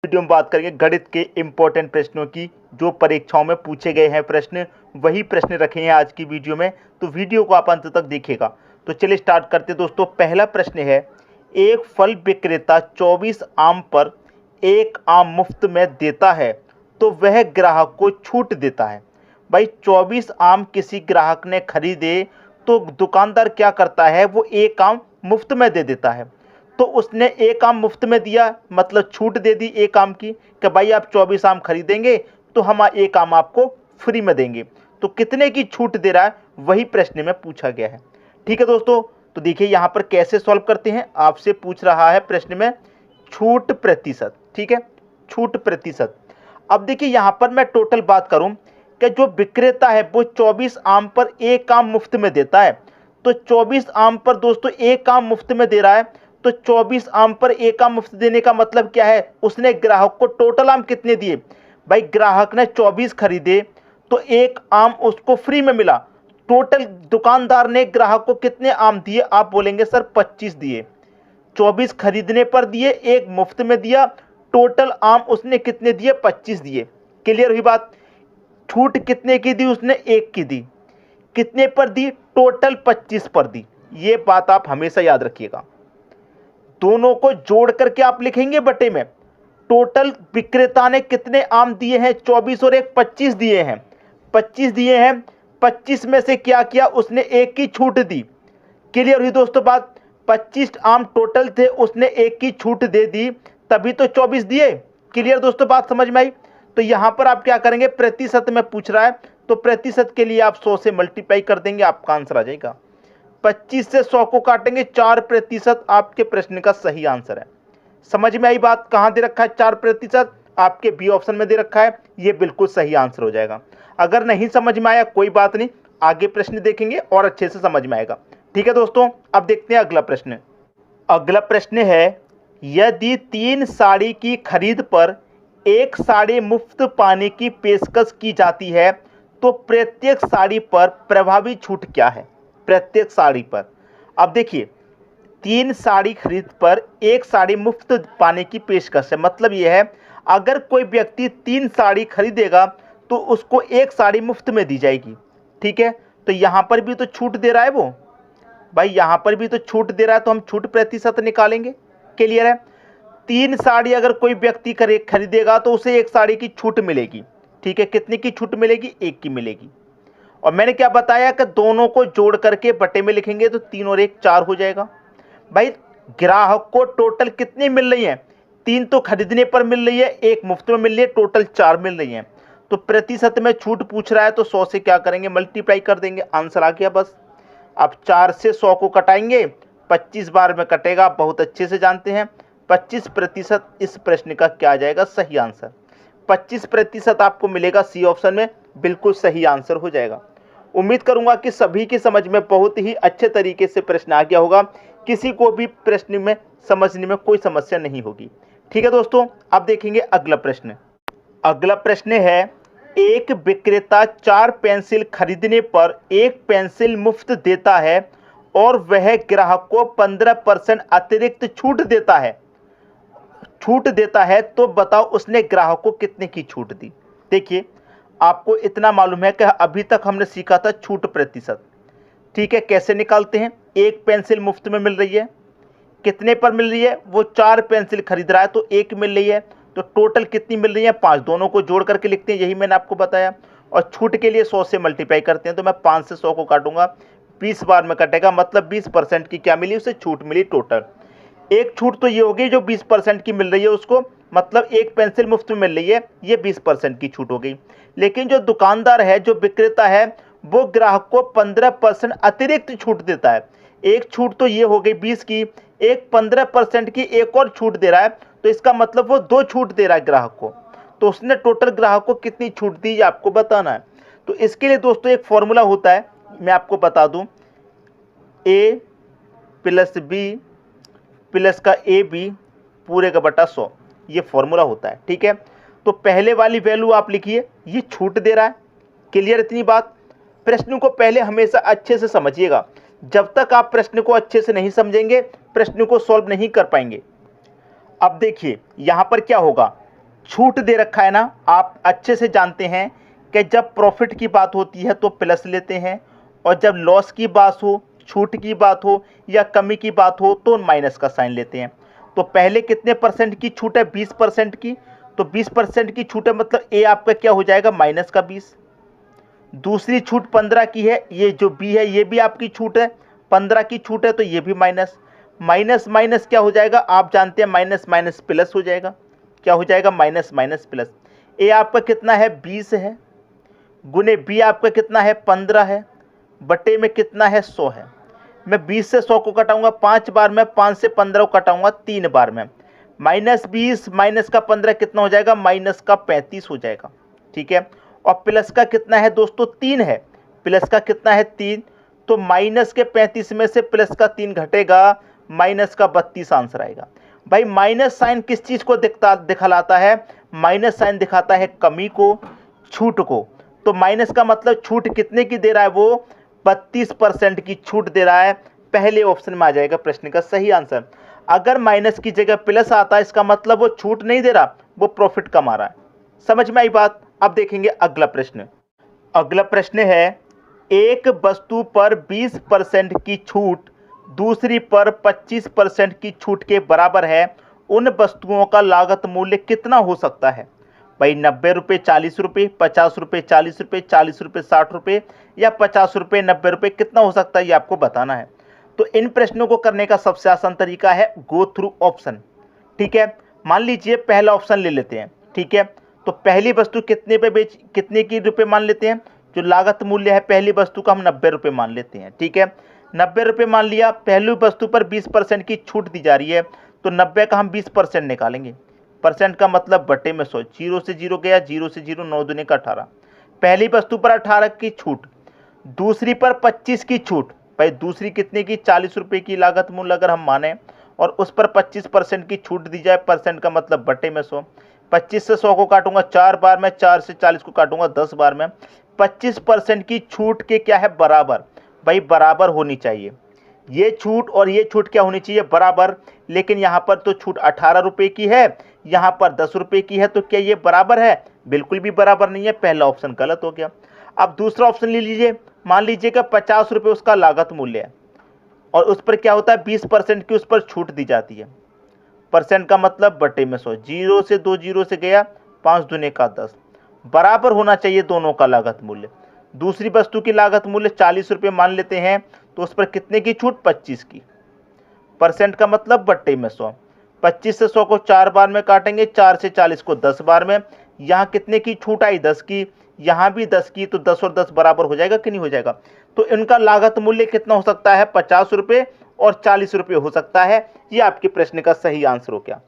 Video में बात करेंगे गणित के इम्पोर्टेंट प्रश्नों की, जो परीक्षाओं में पूछे गए हैं प्रश्न, वही प्रश्न रखे हैं आज की वीडियो में। तो वीडियो को आप अंत तक देखिएगा। तो चलिए स्टार्ट करते हैं दोस्तों। पहला प्रश्न है, एक फल विक्रेता 24 आम पर 1 आम मुफ्त में देता है तो वह ग्राहक को छूट देता है। भाई 24 आम किसी ग्राहक ने खरीदे तो दुकानदार क्या करता है, वो 1 आम मुफ्त में दे देता है। तो उसने 1 आम मुफ्त में दिया, मतलब छूट दे दी 1 आम की, कि भाई आप 24 आम खरीदेंगे तो हम 1 आम आपको फ्री में देंगे। तो कितने की छूट दे रहा है, वही प्रश्न में पूछा गया है। ठीक है दोस्तों, तो देखिए यहाँ पर कैसे सॉल्व करते हैं। आपसे पूछ रहा है प्रश्न में छूट प्रतिशत। ठीक है, छूट प्रतिशत। अब देखिए यहाँ पर मैं टोटल बात करूँ कि जो विक्रेता है वो 24 आम पर 1 आम मुफ्त में देता है। तो 24 आम पर दोस्तों 1 आम मुफ्त में दे रहा है, तो 24 आम पर 1 आम मुफ्त देने का मतलब क्या है, उसने ग्राहक को टोटल आम कितने दिए। भाई ग्राहक ने 24 खरीदे तो 1 आम उसको फ्री में मिला। टोटल दुकानदार ने ग्राहक को कितने आम दिए, आप बोलेंगे सर 25 दिए। 24 खरीदने पर दिए, 1 मुफ्त में दिया, टोटल आम उसने कितने दिए, 25 दिए। क्लियर हुई बात। छूट कितने की दी, उसने 1 की दी। कितने पर दी, टोटल 25 पर दी। ये बात आप हमेशा याद रखिएगा। दोनों को जोड़ करके आप लिखेंगे बटे में। टोटल विक्रेता ने कितने आम दिए हैं, 24 और 1 25 दिए हैं। 25 दिए हैं, 25 में से क्या किया, उसने 1 की छूट दी। क्लियर हुई दोस्तों बात। 25 आम टोटल थे, उसने 1 की छूट दे दी, तभी तो 24 दिए। क्लियर दोस्तों, बात समझ में आई। तो यहां पर आप क्या करेंगे, प्रतिशत में पूछ रहा है तो प्रतिशत के लिए आप 100 से मल्टीप्लाई कर देंगे, आपका आंसर आ जाएगा। 25 से 100 को काटेंगे, 4% आपके प्रश्न का सही आंसर है। समझ में आई बात। कहां दे रखा है 4%, आपके बी ऑप्शन में दे रखा है, ये बिल्कुल सही आंसर हो जाएगा। अगर नहीं समझ में आया कोई बात नहीं, आगे प्रश्न देखेंगे और अच्छे से समझ में आएगा। ठीक है दोस्तों, अब देखते हैं अगला प्रश्न। अगला प्रश्न है, यदि 3 साड़ी की खरीद पर 1 साड़ी मुफ्त पाने की पेशकश की जाती है तो प्रत्येक साड़ी पर प्रभावी छूट क्या है। प्रत्येक साड़ी पर, अब देखिए 3 साड़ी खरीद पर 1 साड़ी मुफ्त पाने की पेशकश है। मतलब यह है, अगर कोई व्यक्ति 3 साड़ी खरीदेगा तो उसको 1 साड़ी मुफ्त में दी जाएगी। ठीक है, तो यहां पर भी तो छूट दे रहा है वो। भाई यहां पर भी तो छूट दे रहा है, तो हम छूट प्रतिशत निकालेंगे। क्लियर है। 3 साड़ी अगर कोई व्यक्ति खरीदेगा तो उसे 1 साड़ी की छूट मिलेगी। ठीक है, कितनी की छूट मिलेगी, 1 की मिलेगी। और मैंने क्या बताया कि दोनों को जोड़ करके बटे में लिखेंगे तो 3 और 1 4 हो जाएगा। भाई ग्राहक को टोटल कितनी मिल रही है, 3 तो खरीदने पर मिल रही है, 1 मुफ्त में मिल रही है, टोटल 4 मिल रही है। तो प्रतिशत में छूट पूछ रहा है तो 100 से क्या करेंगे, मल्टीप्लाई कर देंगे, आंसर आ गया बस। अब 4 से 100 को कटाएंगे, 25 बार में कटेगा, आप बहुत अच्छे से जानते हैं। 25% इस प्रश्न का क्या आ जाएगा, सही आंसर। 25% आपको मिलेगा सी ऑप्शन में, बिल्कुल सही आंसर हो जाएगा। उम्मीद करूंगा कि सभी की समझ में बहुत ही अच्छे तरीके से प्रश्न आ गया होगा, किसी को भी प्रश्न में समझने में कोई समस्या नहीं होगी। ठीक है दोस्तों, अब देखेंगे अगला प्रश्न। अगला प्रश्न है, एक विक्रेता 4 पेंसिल खरीदने पर 1 पेंसिल मुफ्त देता है और वह ग्राहक को 15% अतिरिक्त छूट देता है तो बताओ उसने ग्राहक को कितने की छूट दी। देखिए आपको इतना मालूम है कि अभी तक हमने सीखा था छूट प्रतिशत। ठीक है, कैसे निकालते हैं। 1 पेंसिल मुफ्त में मिल रही है, कितने पर मिल रही है, वो 4 पेंसिल खरीद रहा है तो 1 मिल रही है, तो टोटल कितनी मिल रही है, 5। दोनों को जोड़ करके लिखते हैं, यही मैंने आपको बताया। और छूट के लिए 100 से मल्टीप्लाई करते हैं, तो मैं 5 से 100 को काटूंगा, 20 बार में कटेगा, मतलब 20% की क्या मिली, उसे छूट मिली टोटल। एक छूट तो ये होगी जो 20% की मिल रही है उसको, मतलब 1 पेंसिल मुफ्त में मिल रही है, ये 20% की छूट हो गई। लेकिन जो दुकानदार है, जो विक्रेता है, वो ग्राहक को 15% अतिरिक्त छूट देता है। एक छूट तो ये हो गई 20 की, एक 15% की एक और छूट दे रहा है, तो इसका मतलब वो 2 छूट दे रहा है ग्राहक को। तो उसने टोटल ग्राहक को कितनी छूट दी, ये आपको बताना है। तो इसके लिए दोस्तों एक फॉर्मूला होता है, मैं आपको बता दूं, A + B प्लस का AB पूरे का बटा 100, ये फॉर्मूला होता है। ठीक है, तो पहले वाली वैल्यू आप लिखिए, ये छूट दे रहा है। क्लियर इतनी बात। प्रश्न को पहले हमेशा अच्छे से समझिएगा, जब तक आप प्रश्न को अच्छे से नहीं समझेंगे प्रश्न को सॉल्व नहीं कर पाएंगे। अब देखिए यहां पर क्या होगा, छूट दे रखा है ना, आप अच्छे से जानते हैं कि जब प्रॉफिट की बात होती है तो प्लस लेते हैं, और जब लॉस की बात हो, छूट की बात हो या कमी की बात हो तो माइनस का साइन लेते हैं। तो पहले कितने परसेंट की छूट है? 20% की। तो 20% की छूट है, मतलब ए आपका क्या हो जाएगा? माइनस का 20। दूसरी छूट 15 की है, ये जो बी है ये भी आपकी छूट है, 15 की छूट है, तो ये भी माइनस। माइनस माइनस क्या हो जाएगा? आप जानते हैं माइनस माइनस प्लस हो जाएगा। क्या हो जाएगा? Minus minus plus. ए आपका कितना है? 20 है, गुने बी आपका कितना है? 15 है, बटे में कितना है? 100 है। मैं 20 से 100 को कटाऊंगा 5 बार में, 5 से 15 को कटाऊंगा 3 बार में। -20 माइनस का 15 कितना हो जाएगा? माइनस का 35 हो जाएगा। ठीक है, और प्लस का कितना है दोस्तों? 3 है। प्लस का कितना है? 3। तो माइनस के 35 में से प्लस का 3 घटेगा, माइनस का 32 आंसर आएगा। भाई माइनस साइन किस चीज़ को दिखलाता है? माइनस साइन दिखाता है कमी को, छूट को। तो माइनस का मतलब छूट कितने की दे रहा है? वो 32% की छूट दे रहा है। पहले ऑप्शन में आ जाएगा प्रश्न का सही आंसर। अगर माइनस की जगह प्लस आता है, इसका मतलब वो छूट नहीं दे रहा, वो प्रॉफिट कमा रहा है। समझ में आई बात? अब देखेंगे अगला प्रश्न। अगला प्रश्न है, एक वस्तु पर 20% की छूट दूसरी पर 25% की छूट के बराबर है, उन वस्तुओं का लागत मूल्य कितना हो सकता है? भाई 90 रुपये 40 रुपये, 50 रुपये 40 रुपये, 40 रुपये 60 रुपये, या 50 रुपये 90 रुपये, कितना हो सकता है ये आपको बताना है। तो इन प्रश्नों को करने का सबसे आसान तरीका है गो थ्रू ऑप्शन। ठीक है, मान लीजिए पहला ऑप्शन ले लेते हैं। ठीक है, तो पहली वस्तु कितने की रुपये मान लेते हैं? जो लागत मूल्य है पहली वस्तु का हम 90 रुपये मान लेते हैं। ठीक है, 90 रुपये मान लिया। पहली वस्तु पर 20% की छूट दी जा रही है, तो 90 का हम 20% निकालेंगे। परसेंट का मतलब बटे में 100, 0 से 0 गया, 0 से 0, 9 दूने का 18। पहली वस्तु पर 18 की छूट, दूसरी पर 25 की छूट। भाई दूसरी कितने की? 40 रुपये की लागत मूल्य अगर हम माने, और उस पर 25% की छूट दी जाए, परसेंट का मतलब बटे में 100। 25 से 100 को काटूंगा 4 बार में, 4 से 40 को काटूंगा 10 बार में। 25% की छूट के क्या है? बराबर। भाई बराबर होनी चाहिए, ये छूट और ये छूट क्या होनी चाहिए? बराबर। लेकिन यहाँ पर तो छूट 18 रुपये की है, यहाँ पर 10 रुपये की है, तो क्या ये बराबर है? बिल्कुल भी बराबर नहीं है। पहला ऑप्शन गलत हो गया। अब दूसरा ऑप्शन ले लीजिए। मान लीजिए कि 50 रुपये उसका लागत मूल्य है, और उस पर क्या होता है? 20% की उस पर छूट दी जाती है। परसेंट का मतलब बटे में 100, 0 से 2 0 से गया, 5 दूने का 10। बराबर होना चाहिए दोनों का लागत मूल्य। दूसरी वस्तु की लागत मूल्य 40 रुपये मान लेते हैं, तो उस पर कितने की छूट? 25 की। परसेंट का मतलब बट्टे में 100। 25 से 100 को 4 बार में काटेंगे, 4 से 40 को 10 बार में। यहाँ कितने की छूट आई? 10 की। यहाँ भी 10 की, तो 10 और 10 बराबर हो जाएगा कि नहीं हो जाएगा? तो इनका लागत मूल्य कितना हो सकता है? 50 रुपये और 40 रुपये हो सकता है। ये आपके प्रश्न का सही आंसर हो गया।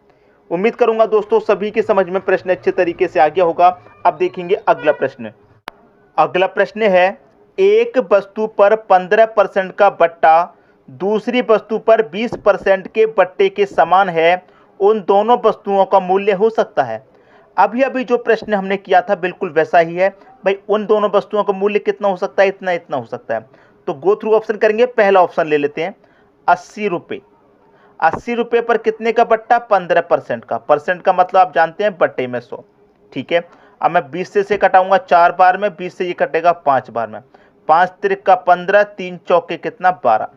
उम्मीद करूंगा दोस्तों सभी के समझ में प्रश्न अच्छे तरीके से आ गया होगा। अब देखेंगे अगला प्रश्न। अगला प्रश्न है, एक वस्तु पर 15% का बट्टा दूसरी वस्तु पर 20% के बट्टे के समान है, उन दोनों वस्तुओं का मूल्य हो सकता है। अभी अभी जो प्रश्न हमने किया था बिल्कुल वैसा ही है। भाई उन दोनों वस्तुओं का मूल्य कितना हो सकता है? इतना इतना हो सकता है। तो गो थ्रू ऑप्शन करेंगे। पहला ऑप्शन ले लेते हैं, 80 रुपये। 80 रुपये पर कितने का बट्टा? 15% का। परसेंट का मतलब आप जानते हैं बट्टे में 100। ठीक है, अब मैं 20 से कटाऊंगा 4 बार में, 20 से ये कटेगा 5 बार में। 5 त्रिक का 15, 3 चौके कितना? 12।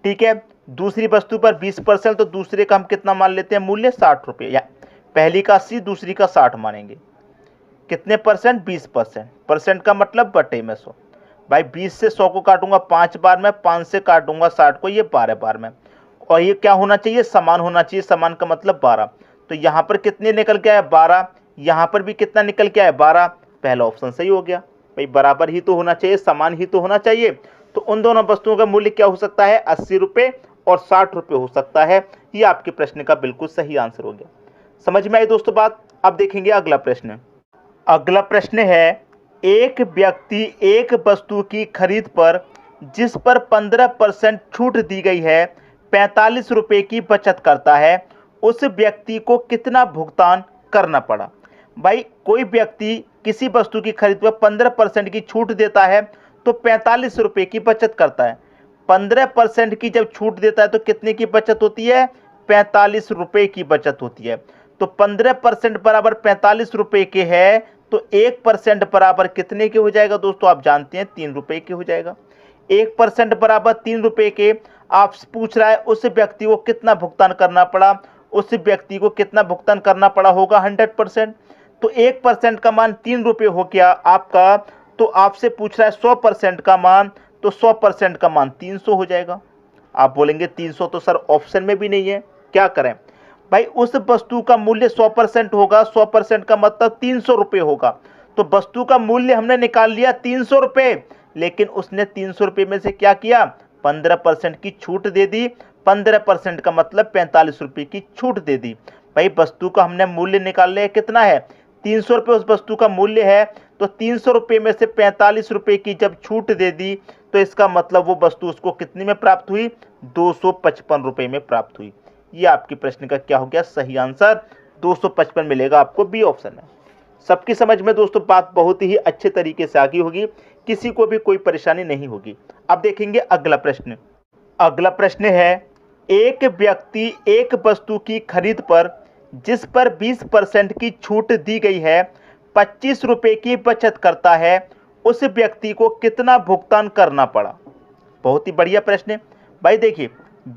ठीक है, दूसरी वस्तु पर 20%, तो दूसरे का हम कितना मान लेते हैं मूल्य? 60 रुपये। या पहली का 80, दूसरी का 60 मानेंगे। कितने परसेंट? 20%। परसेंट का मतलब बटे में 100। भाई 20 से 100 को काटूंगा 5 बार में, 5 से काटूंगा 60 को, ये 12 बार में। और ये क्या होना चाहिए? समान होना चाहिए। समान का मतलब 12। तो यहाँ पर कितने निकल के आए? 12। यहाँ पर भी कितना निकल के आए? 12। पहला ऑप्शन सही हो गया। भाई बराबर ही तो होना चाहिए, समान ही तो होना चाहिए। तो उन दोनों वस्तुओं का मूल्य क्या हो सकता है? 80 रुपये और 60 रुपये हो सकता है। ये आपके प्रश्न का बिल्कुल सही आंसर हो गया। समझ में आई दोस्तों बात? अब देखेंगे अगला प्रश्न। अगला प्रश्न है, एक व्यक्ति एक वस्तु की खरीद पर जिस पर 15% छूट दी गई है 45 रुपये की बचत करता है, उस व्यक्ति को कितना भुगतान करना पड़ा? भाई कोई व्यक्ति किसी वस्तु की खरीद पर 15% की छूट देता है तो 45 रुपये की बचत करता है। 15% की जब छूट देता है तो कितने की बचत होती है? 45 रुपये की बचत होती है। तो तो 15% बराबर 45 रुपए के है, तो 1% बराबर कितने के हो जाएगा दोस्तों? आप जानते हैं 3 रुपए के हो जाएगा। 1% बराबर 3 रुपए के आपसे पूछ रहा है उस व्यक्ति को कितना भुगतान करना पड़ा, उस व्यक्ति को कितना भुगतान करना पड़ा होगा 100%। तो 1% का मान 3 रुपये हो गया आपका, तो आपसे पूछ रहा है 100% का मान, तो 100% का मान 300 हो जाएगा। आप बोलेंगे 300 तो सर ऑप्शन में भी नहीं है, क्या करें भाई? उस वस्तु का मूल्य 100% होगा, 100% का मतलब 300 रुपये होगा। तो वस्तु का मूल्य हमने निकाल लिया 300 रुपये, लेकिन उसने 300 रुपये में से क्या किया? 15% की छूट दे दी। 15% का मतलब 45 रुपये की छूट दे दी। भाई वस्तु का हमने मूल्य निकाल लिया, कितना है? 300 रुपये उस वस्तु का मूल्य है, तो 300 रुपये में से 45 रुपये की जब छूट दे दी, तो इसका मतलब वो वस्तु उसको कितने में प्राप्त हुई? 255 रुपये में प्राप्त हुई। ये आपके प्रश्न का क्या हो गया? सही आंसर 255 मिलेगा आपको, बी ऑप्शन है। सबकी समझ में दोस्तों बात बहुत ही अच्छे तरीके से आ गई होगी, किसी को भी कोई परेशानी नहीं होगी। अब देखेंगे अगला प्रश्न। अगला प्रश्न है, एक व्यक्ति एक वस्तु की खरीद पर जिस पर 20% की छूट दी गई है 25 रुपये की बचत करता है, उस व्यक्ति को कितना भुगतान करना पड़ा? बहुत ही बढ़िया प्रश्न है भाई। देखिए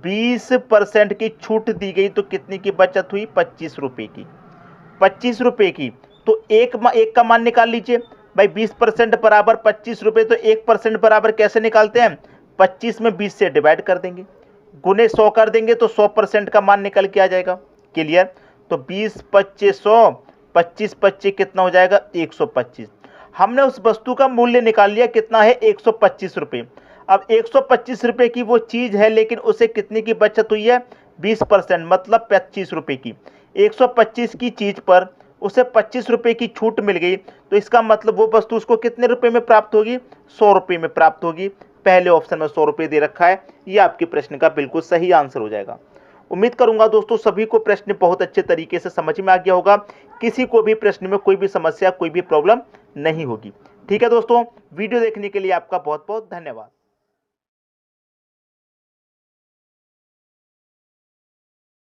20% की छूट दी गई तो कितनी की बचत हुई? 25 रुपये की। 25 रुपये की, तो एक का मान निकाल लीजिए भाई। 20% बराबर 25 रुपये, तो 1% बराबर कैसे निकालते हैं? 25 में 20 से डिवाइड कर देंगे, गुने 100 कर देंगे, तो 100% का मान निकल के आ जाएगा। क्लियर? तो 20 25 100, 25 25 कितना हो जाएगा? 125। हमने उस वस्तु का मूल्य निकाल लिया, कितना है? 125 रुपये। अब 125 रुपये की वो चीज़ है, लेकिन उसे कितने की बचत हुई है? 20%, मतलब 25 रुपये की। 125 की चीज़ पर उसे 25 रुपये की छूट मिल गई, तो इसका मतलब वो वस्तु उसको कितने रुपये में प्राप्त होगी? 100 रुपये में प्राप्त होगी। पहले ऑप्शन में 100 रुपये दे रखा है, ये आपके प्रश्न का बिल्कुल सही आंसर हो जाएगा। उम्मीद करूंगा दोस्तों सभी को प्रश्न बहुत अच्छे तरीके से समझ में आ गया होगा, किसी को भी प्रश्न में कोई भी समस्या, कोई भी प्रॉब्लम नहीं होगी। ठीक है दोस्तों, वीडियो देखने के लिए आपका बहुत बहुत धन्यवाद।